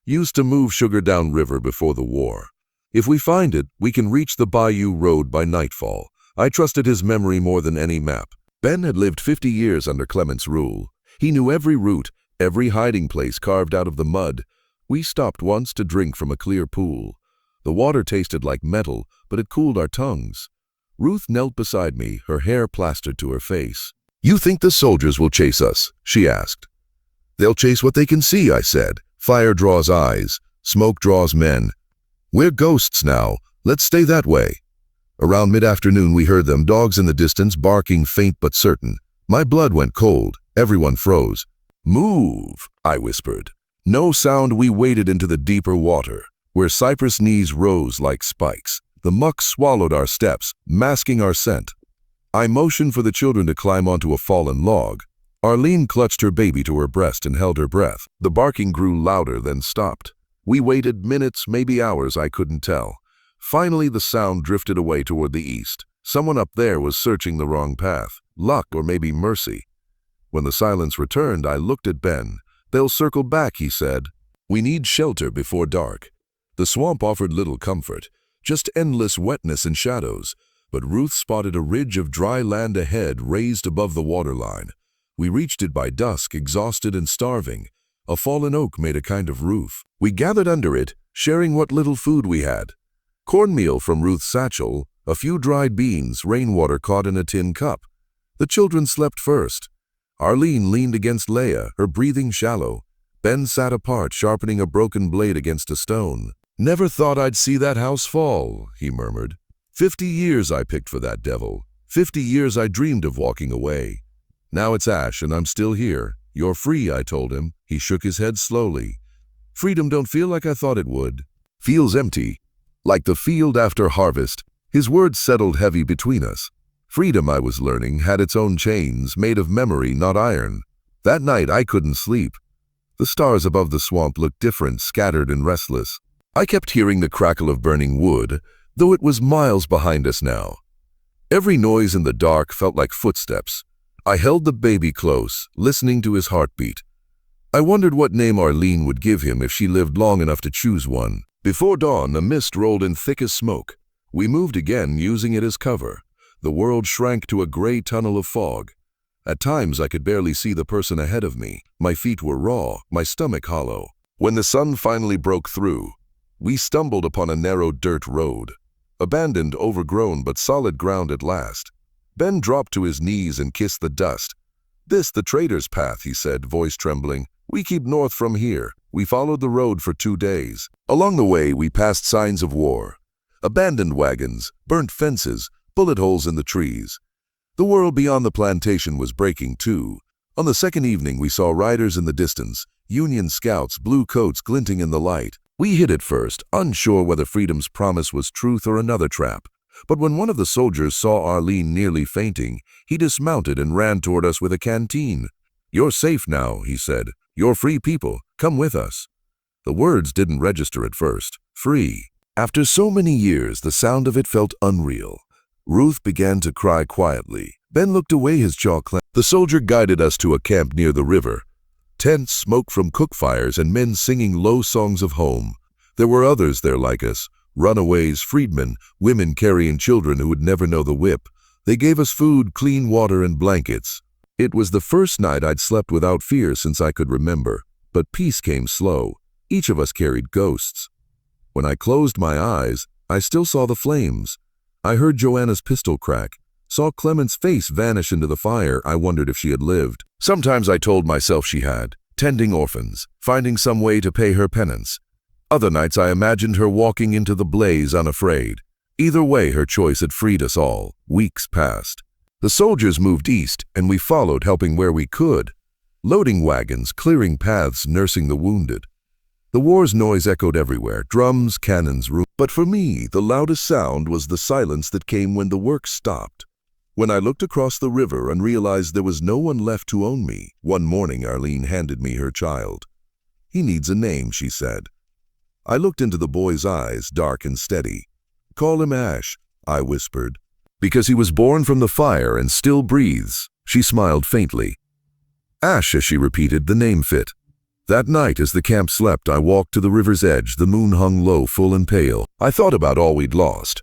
Used to move sugar down river before the war. If we find it, we can reach the bayou road by nightfall. I trusted his memory more than any map. Ben had lived 50 years under Clement's rule. He knew every route, every hiding place carved out of the mud. We stopped once to drink from a clear pool. The water tasted like metal, but it cooled our tongues. Ruth knelt beside me, her hair plastered to her face. You think the soldiers will chase us? She asked. They'll chase what they can see, I said. Fire draws eyes, smoke draws men. We're ghosts now. Let's stay that way. Around mid-afternoon we heard them, dogs in the distance, barking faint but certain. My blood went cold. Everyone froze. Move, I whispered. No sound. We waded into the deeper water, where cypress knees rose like spikes. The muck swallowed our steps, masking our scent. I motioned for the children to climb onto a fallen log. Arlene clutched her baby to her breast and held her breath. The barking grew louder, then stopped. We waited minutes, maybe hours, I couldn't tell. Finally, the sound drifted away toward the east. Someone up there was searching the wrong path. Luck or maybe mercy. When the silence returned, I looked at Ben. They'll circle back, he said. We need shelter before dark. The swamp offered little comfort, just endless wetness and shadows. But Ruth spotted a ridge of dry land ahead, raised above the waterline. We reached it by dusk, exhausted and starving. A fallen oak made a kind of roof. We gathered under it, sharing what little food we had. Cornmeal from Ruth's satchel, a few dried beans, rainwater caught in a tin cup. The children slept first. Arlene leaned against Leia, her breathing shallow. Ben sat apart, sharpening a broken blade against a stone. Never thought I'd see that house fall, he murmured. 50 years I picked for that devil. 50 years I dreamed of walking away. Now it's ash and I'm still here. You're free, I told him. He shook his head slowly. Freedom don't feel like I thought it would. Feels empty. Like the field after harvest. His words settled heavy between us. Freedom, I was learning, had its own chains, made of memory, not iron. That night I couldn't sleep. The stars above the swamp looked different, scattered and restless. I kept hearing the crackle of burning wood, though it was miles behind us now. Every noise in the dark felt like footsteps. I held the baby close, listening to his heartbeat. I wondered what name Arlene would give him if she lived long enough to choose one. Before dawn, a mist rolled in thick as smoke. We moved again, using it as cover. The world shrank to a gray tunnel of fog. At times, I could barely see the person ahead of me. My feet were raw, my stomach hollow. When the sun finally broke through, we stumbled upon a narrow dirt road. Abandoned, overgrown, but solid ground at last. Ben dropped to his knees and kissed the dust. This, the trader's path, he said, voice trembling. We keep north from here. We followed the road for 2 days. Along the way, we passed signs of war. Abandoned wagons, burnt fences, bullet holes in the trees. The world beyond the plantation was breaking too. On the second evening, we saw riders in the distance, Union scouts, blue coats glinting in the light. We hid at first, unsure whether freedom's promise was truth or another trap. But when one of the soldiers saw Arlene nearly fainting, he dismounted and ran toward us with a canteen. You're safe now, he said. You're free people. Come with us. The words didn't register at first. Free. After so many years, the sound of it felt unreal. Ruth began to cry quietly. Ben looked away, his jaw clenched. The soldier guided us to a camp near the river. Tents, smoke from cook fires, and men singing low songs of home. There were others there like us. Runaways, freedmen, women carrying children who would never know the whip. They gave us food, clean water, and blankets. It was the first night I'd slept without fear since I could remember. But peace came slow. Each of us carried ghosts. When I closed my eyes, I still saw the flames. I heard Joanna's pistol crack, saw Clement's face vanish into the fire. I wondered if she had lived. Sometimes I told myself she had, tending orphans, finding some way to pay her penance. Other nights I imagined her walking into the blaze unafraid. Either way, her choice had freed us all. Weeks passed. The soldiers moved east, and we followed, helping where we could. Loading wagons, clearing paths, nursing the wounded. The war's noise echoed everywhere, drums, cannons, but for me, the loudest sound was the silence that came when the work stopped. When I looked across the river and realized there was no one left to own me, one morning Arlene handed me her child. "He needs a name," she said. I looked into the boy's eyes, dark and steady. "Call him Ash," I whispered. "Because he was born from the fire and still breathes." She smiled faintly. "Ash," as she repeated, the name fit. That night, as the camp slept, I walked to the river's edge. The moon hung low, full and pale. I thought about all we'd lost.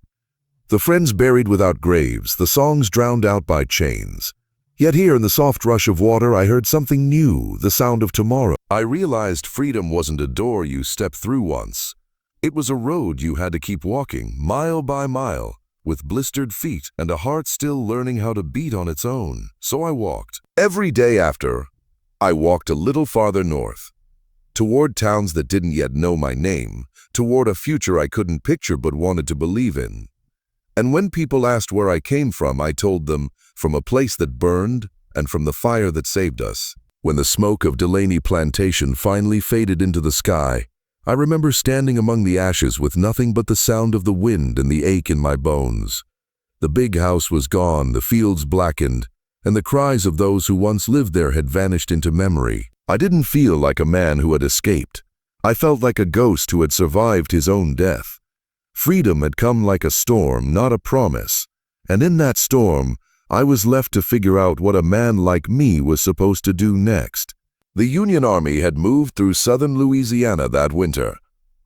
The friends buried without graves, the songs drowned out by chains. Yet here in the soft rush of water, I heard something new, the sound of tomorrow. I realized freedom wasn't a door you stepped through once. It was a road you had to keep walking, mile by mile, with blistered feet and a heart still learning how to beat on its own. So I walked. Every day after, I walked a little farther north, toward towns that didn't yet know my name, toward a future I couldn't picture but wanted to believe in. And when people asked where I came from, I told them, from a place that burned and from the fire that saved us. When the smoke of Delaney Plantation finally faded into the sky, I remember standing among the ashes with nothing but the sound of the wind and the ache in my bones. The big house was gone, the fields blackened, and the cries of those who once lived there had vanished into memory. I didn't feel like a man who had escaped. I felt like a ghost who had survived his own death. Freedom had come like a storm, not a promise. And in that storm, I was left to figure out what a man like me was supposed to do next. The Union Army had moved through southern Louisiana that winter,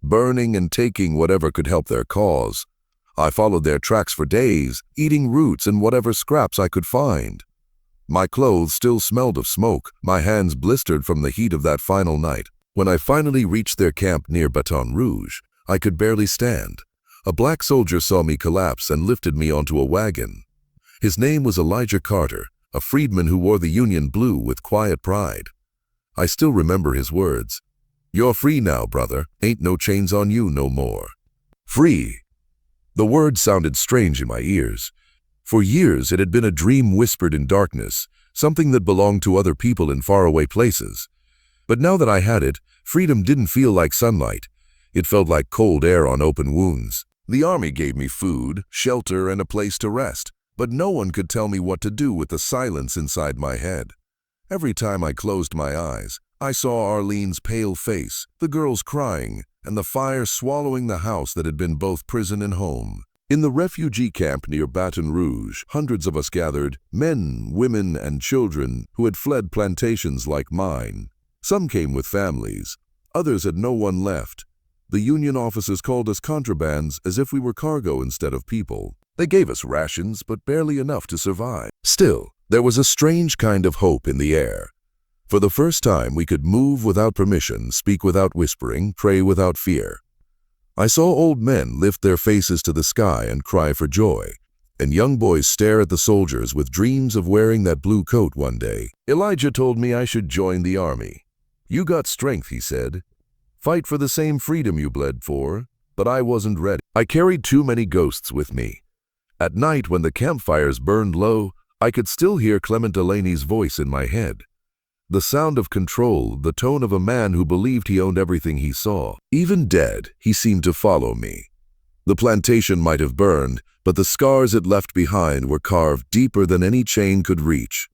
burning and taking whatever could help their cause. I followed their tracks for days, eating roots and whatever scraps I could find. My clothes still smelled of smoke, my hands blistered from the heat of that final night. When I finally reached their camp near Baton Rouge, I could barely stand. A black soldier saw me collapse and lifted me onto a wagon. His name was Elijah Carter, a freedman who wore the Union blue with quiet pride. I still remember his words. "You're free now, brother. Ain't no chains on you no more." Free. The word sounded strange in my ears. For years, it had been a dream whispered in darkness, something that belonged to other people in faraway places. But now that I had it, freedom didn't feel like sunlight. It felt like cold air on open wounds. The army gave me food, shelter, and a place to rest, but no one could tell me what to do with the silence inside my head. Every time I closed my eyes, I saw Arlene's pale face, the girls crying, and the fire swallowing the house that had been both prison and home. In the refugee camp near Baton Rouge, hundreds of us gathered, men, women, and children who had fled plantations like mine. Some came with families. Others had no one left. The Union officers called us contrabands as if we were cargo instead of people. They gave us rations, but barely enough to survive. Still, there was a strange kind of hope in the air. For the first time, we could move without permission, speak without whispering, pray without fear. I saw old men lift their faces to the sky and cry for joy, and young boys stare at the soldiers with dreams of wearing that blue coat one day. Elijah told me I should join the army. "You got strength," he said. "Fight for the same freedom you bled for." But I wasn't ready. I carried too many ghosts with me. At night, when the campfires burned low, I could still hear Clement Delaney's voice in my head. The sound of control, the tone of a man who believed he owned everything he saw. Even dead, he seemed to follow me. The plantation might have burned, but the scars it left behind were carved deeper than any chain could reach.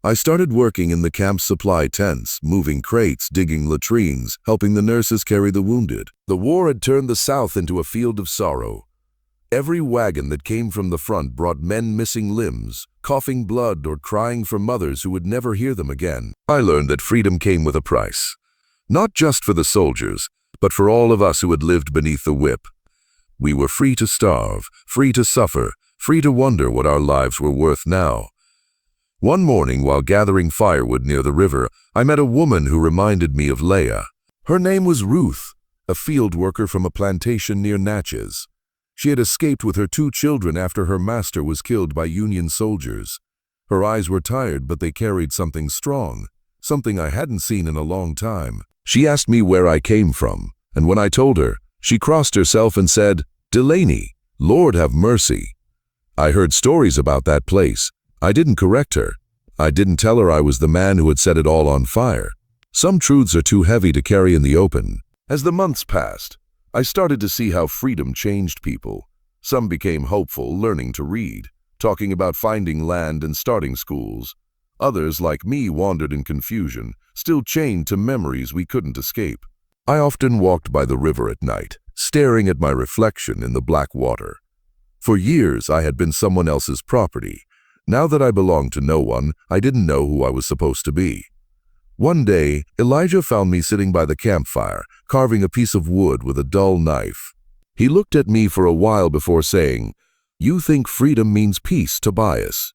I started working in the camp's supply tents, moving crates, digging latrines, helping the nurses carry the wounded. The war had turned the South into a field of sorrow. Every wagon that came from the front brought men missing limbs, coughing blood, or crying for mothers who would never hear them again. I learned that freedom came with a price. Not just for the soldiers, but for all of us who had lived beneath the whip. We were free to starve, free to suffer, free to wonder what our lives were worth now. One morning, while gathering firewood near the river, I met a woman who reminded me of Leah. Her name was Ruth, a field worker from a plantation near Natchez. She had escaped with her 2 children after her master was killed by Union soldiers. Her eyes were tired, but they carried something strong, something I hadn't seen in a long time. She asked me where I came from, and when I told her, she crossed herself and said, "Delaney, Lord have mercy." I heard stories about that place. I didn't correct her. I didn't tell her I was the man who had set it all on fire. Some truths are too heavy to carry in the open. As the months passed, I started to see how freedom changed people. Some became hopeful, learning to read, talking about finding land and starting schools. Others, like me, wandered in confusion, still chained to memories we couldn't escape. I often walked by the river at night, staring at my reflection in the black water. For years, I had been someone else's property. Now that I belonged to no one, I didn't know who I was supposed to be. One day, Elijah found me sitting by the campfire, carving a piece of wood with a dull knife. He looked at me for a while before saying, "You think freedom means peace, Tobias.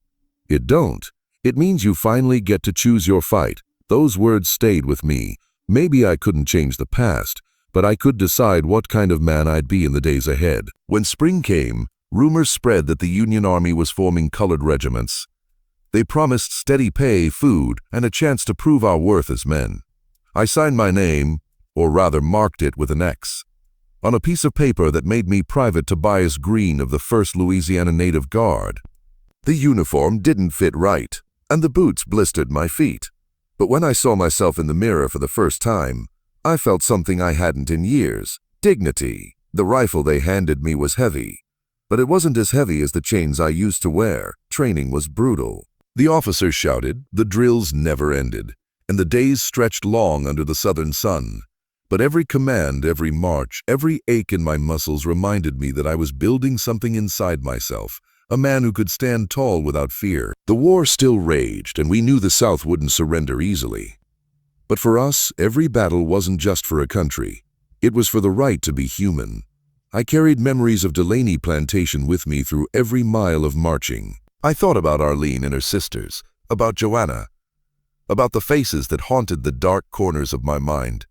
It don't. It means you finally get to choose your fight." Those words stayed with me. Maybe I couldn't change the past, but I could decide what kind of man I'd be in the days ahead. When spring came, rumors spread that the Union Army was forming colored regiments. They promised steady pay, food, and a chance to prove our worth as men. I signed my name, or rather marked it with an X, on a piece of paper that made me Private Tobias Green of the 1st Louisiana Native Guard. The uniform didn't fit right, and the boots blistered my feet. But when I saw myself in the mirror for the first time, I felt something I hadn't in years: dignity. The rifle they handed me was heavy, but it wasn't as heavy as the chains I used to wear. Training was brutal. The officers shouted, the drills never ended, and the days stretched long under the southern sun. But every command, every march, every ache in my muscles reminded me that I was building something inside myself, a man who could stand tall without fear. The war still raged, and we knew the South wouldn't surrender easily. But for us, every battle wasn't just for a country. It was for the right to be human. I carried memories of Delaney Plantation with me through every mile of marching. I thought about Arlene and her sisters, about Joanna, about the faces that haunted the dark corners of my mind.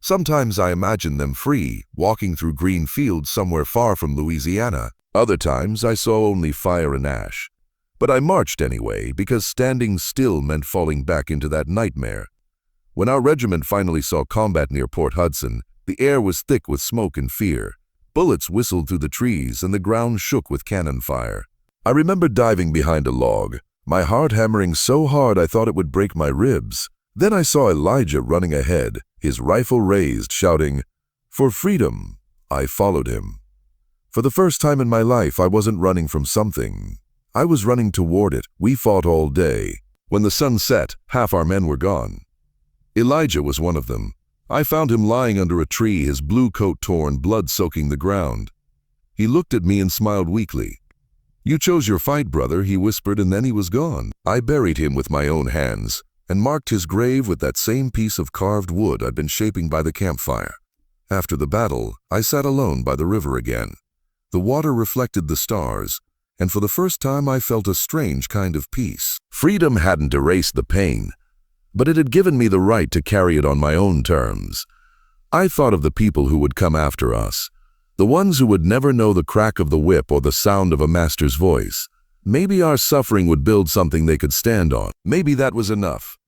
Sometimes I imagined them free, walking through green fields somewhere far from Louisiana. Other times I saw only fire and ash. But I marched anyway, because standing still meant falling back into that nightmare. When our regiment finally saw combat near Port Hudson, the air was thick with smoke and fear. Bullets whistled through the trees, and the ground shook with cannon fire. I remember diving behind a log, my heart hammering so hard I thought it would break my ribs. Then I saw Elijah running ahead, his rifle raised, shouting, "For freedom!" I followed him. For the first time in my life, I wasn't running from something. I was running toward it. We fought all day. When the sun set, half our men were gone. Elijah was one of them. I found him lying under a tree, his blue coat torn, blood soaking the ground. He looked at me and smiled weakly. "You chose your fight, brother," he whispered, and then he was gone. I buried him with my own hands and marked his grave with that same piece of carved wood I'd been shaping by the campfire. After the battle, I sat alone by the river again. The water reflected the stars, and for the first time I felt a strange kind of peace. Freedom hadn't erased the pain, but it had given me the right to carry it on my own terms. I thought of the people who would come after us, the ones who would never know the crack of the whip or the sound of a master's voice. Maybe our suffering would build something they could stand on. Maybe that was enough.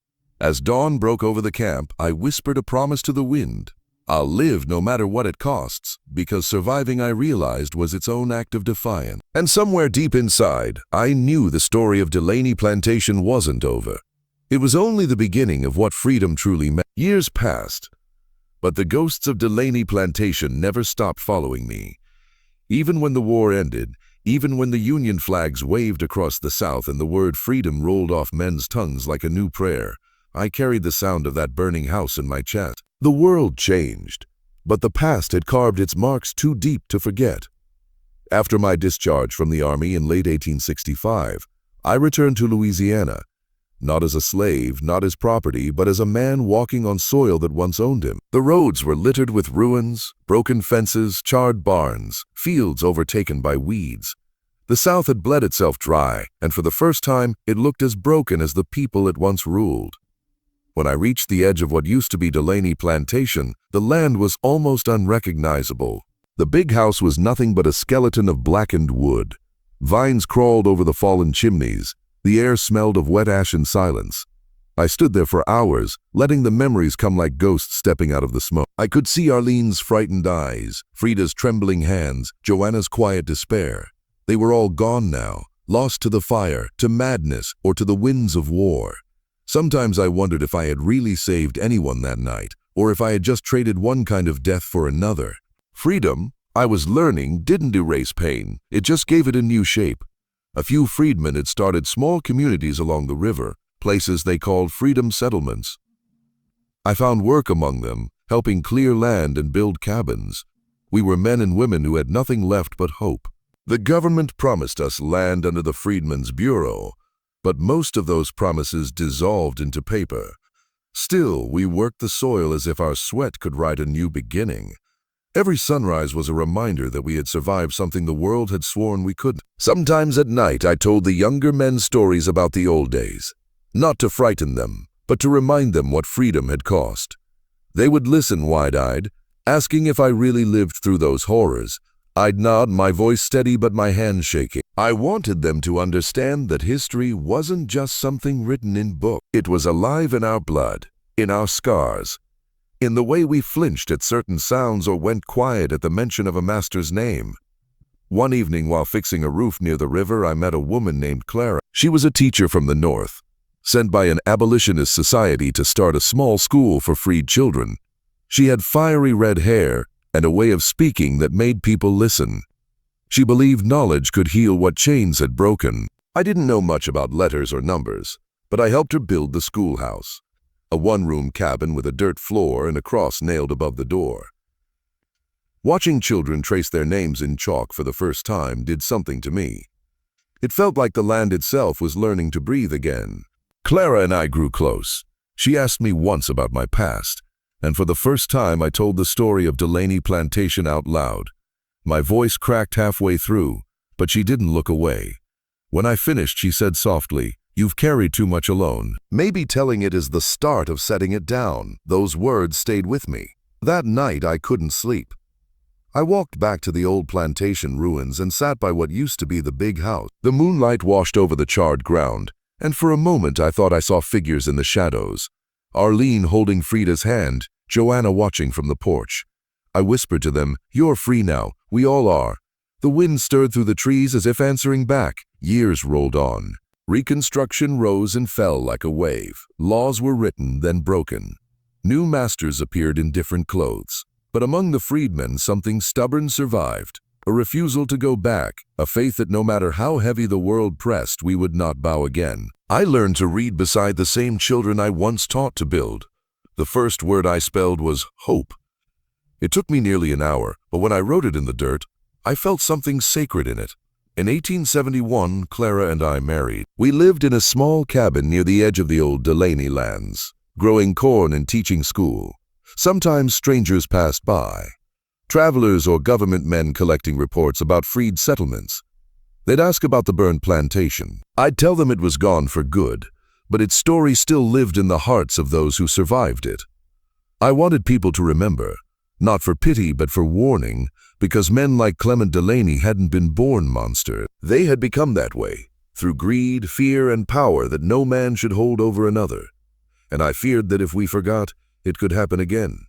As dawn broke over the camp, I whispered a promise to the wind. I'll live no matter what it costs, because surviving, I realized, was its own act of defiance. And somewhere deep inside, I knew the story of Delaney Plantation wasn't over. It was only the beginning of what freedom truly meant. Years passed, but the ghosts of Delaney Plantation never stopped following me. Even when the war ended, even when the Union flags waved across the South and the word freedom rolled off men's tongues like a new prayer, I carried the sound of that burning house in my chest. The world changed, but the past had carved its marks too deep to forget. After my discharge from the Army in late 1865, I returned to Louisiana, not as a slave, not as property, but as a man walking on soil that once owned him. The roads were littered with ruins, broken fences, charred barns, fields overtaken by weeds. The South had bled itself dry, and for the first time, it looked as broken as the people it once ruled. When I reached the edge of what used to be Delaney Plantation, the land was almost unrecognizable. The big house was nothing but a skeleton of blackened wood. Vines crawled over the fallen chimneys. The air smelled of wet ash and silence. I stood there for hours, letting the memories come like ghosts stepping out of the smoke. I could see Arlene's frightened eyes, Frida's trembling hands, Joanna's quiet despair. They were all gone now, lost to the fire, to madness, or to the winds of war. Sometimes I wondered if I had really saved anyone that night, or if I had just traded one kind of death for another. Freedom, I was learning, didn't erase pain. It just gave it a new shape. A few freedmen had started small communities along the river, places they called freedom settlements. I found work among them, helping clear land and build cabins. We were men and women who had nothing left but hope. The government promised us land under the Freedmen's Bureau, but most of those promises dissolved into paper. Still, we worked the soil as if our sweat could write a new beginning. Every sunrise was a reminder that we had survived something the world had sworn we couldn't. Sometimes at night I told the younger men stories about the old days, not to frighten them, but to remind them what freedom had cost. They would listen wide-eyed, asking if I really lived through those horrors. I'd nod, my voice steady but my hands shaking. I wanted them to understand that history wasn't just something written in books. It was alive in our blood, in our scars, in the way we flinched at certain sounds or went quiet at the mention of a master's name. One evening while fixing a roof near the river, I met a woman named Clara. She was a teacher from the North, sent by an abolitionist society to start a small school for freed children. She had fiery red hair and a way of speaking that made people listen. She believed knowledge could heal what chains had broken. I didn't know much about letters or numbers, but I helped her build the schoolhouse, a one-room cabin with a dirt floor and a cross nailed above the door. Watching children trace their names in chalk for the first time did something to me. It felt like the land itself was learning to breathe again. Clara and I grew close. She asked me once about my past, and for the first time I told the story of Delaney Plantation out loud. My voice cracked halfway through, but she didn't look away. When I finished, she said softly, "You've carried too much alone." Maybe telling it is the start of setting it down. Those words stayed with me. That night I couldn't sleep. I walked back to the old plantation ruins and sat by what used to be the big house. The moonlight washed over the charred ground, and for a moment I thought I saw figures in the shadows. Arlene holding Frida's hand, Joanna watching from the porch. I whispered to them, "You're free now. We all are." The wind stirred through the trees as if answering back. Years rolled on. Reconstruction rose and fell like a wave. Laws were written, then broken. New masters appeared in different clothes. But among the freedmen, something stubborn survived. A refusal to go back, a faith that no matter how heavy the world pressed, we would not bow again. I learned to read beside the same children I once taught to build. The first word I spelled was hope. It took me nearly an hour, but when I wrote it in the dirt, I felt something sacred in it. In 1871, Clara and I married. We lived in a small cabin near the edge of the old Delaney lands, growing corn and teaching school. Sometimes strangers passed by, travelers or government men collecting reports about freed settlements. They'd ask about the burned plantation. I'd tell them it was gone for good, but its story still lived in the hearts of those who survived it. I wanted people to remember, not for pity but for warning, because men like Clement Delaney hadn't been born monsters. They had become that way, through greed, fear, and power that no man should hold over another. And I feared that if we forgot, it could happen again.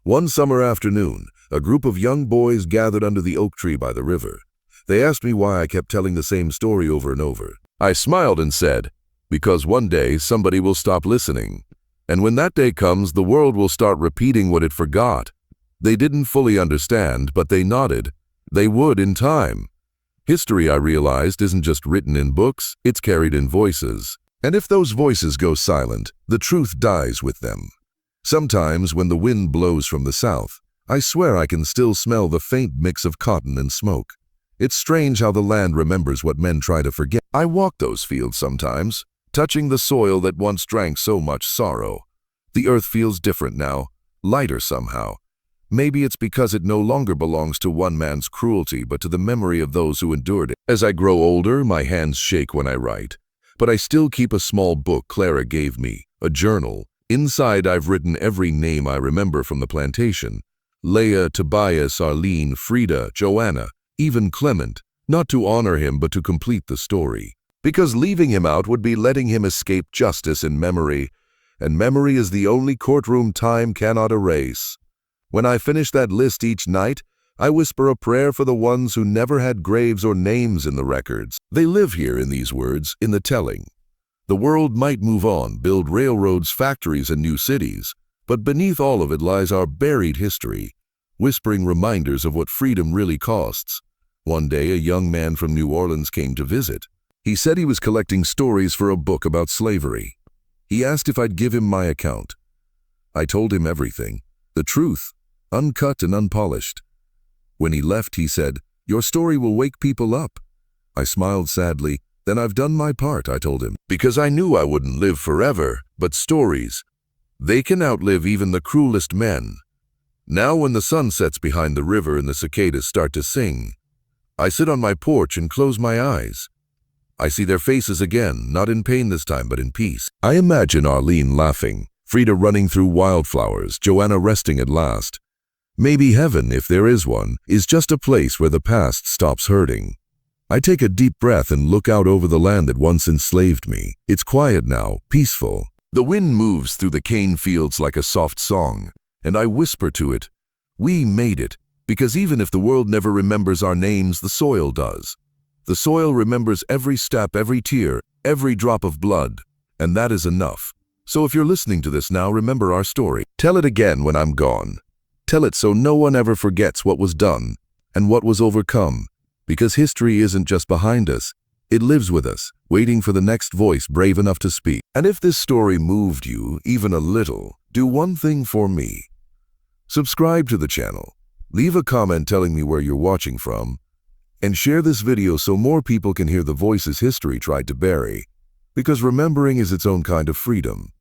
One summer afternoon, a group of young boys gathered under the oak tree by the river. They asked me why I kept telling the same story over and over. I smiled and said, "Because one day somebody will stop listening. And when that day comes, the world will start repeating what it forgot." They didn't fully understand, but they nodded. They would in time. History, I realized, isn't just written in books, it's carried in voices. And if those voices go silent, the truth dies with them. Sometimes, when the wind blows from the south, I swear I can still smell the faint mix of cotton and smoke. It's strange how the land remembers what men try to forget. I walk those fields sometimes, touching the soil that once drank so much sorrow. The earth feels different now, lighter somehow. Maybe it's because it no longer belongs to one man's cruelty, but to the memory of those who endured it. As I grow older, my hands shake when I write. But I still keep a small book Clara gave me, a journal. Inside I've written every name I remember from the plantation. Leah, Tobias, Arlene, Frida, Joanna, even Clement. Not to honor him, but to complete the story. Because leaving him out would be letting him escape justice in memory. And memory is the only courtroom time cannot erase. When I finish that list each night, I whisper a prayer for the ones who never had graves or names in the records. They live here in these words, in the telling. The world might move on, build railroads, factories, and new cities, But beneath all of it lies our buried history, whispering reminders of what freedom really costs. One day, a young man from New Orleans came to visit. He said he was collecting stories for a book about slavery. He asked if I'd give him my account. I told him everything, the truth, uncut and unpolished. When he left, he said, "Your story will wake people up." I smiled sadly. "Then I've done my part," I told him, because I knew I wouldn't live forever, but stories, they can outlive even the cruelest men. Now when the sun sets behind the river and the cicadas start to sing, I sit on my porch and close my eyes. I see their faces again, not in pain this time, but in peace. I imagine Arlene laughing, Frida running through wildflowers, Joanna resting at last. Maybe heaven, if there is one, is just a place where the past stops hurting. I take a deep breath and look out over the land that once enslaved me. It's quiet now, peaceful. The wind moves through the cane fields like a soft song, and I whisper to it, "We made it," because even if the world never remembers our names, the soil does. The soil remembers every step, every tear, every drop of blood, and that is enough. So if you're listening to this now, remember our story. Tell it again when I'm gone. Tell it so no one ever forgets what was done and what was overcome, because history isn't just behind us, it lives with us, waiting for the next voice brave enough to speak. And if this story moved you even a little, do one thing for me. Subscribe to the channel, leave a comment telling me where you're watching from, and share this video so more people can hear the voices history tried to bury, because remembering is its own kind of freedom.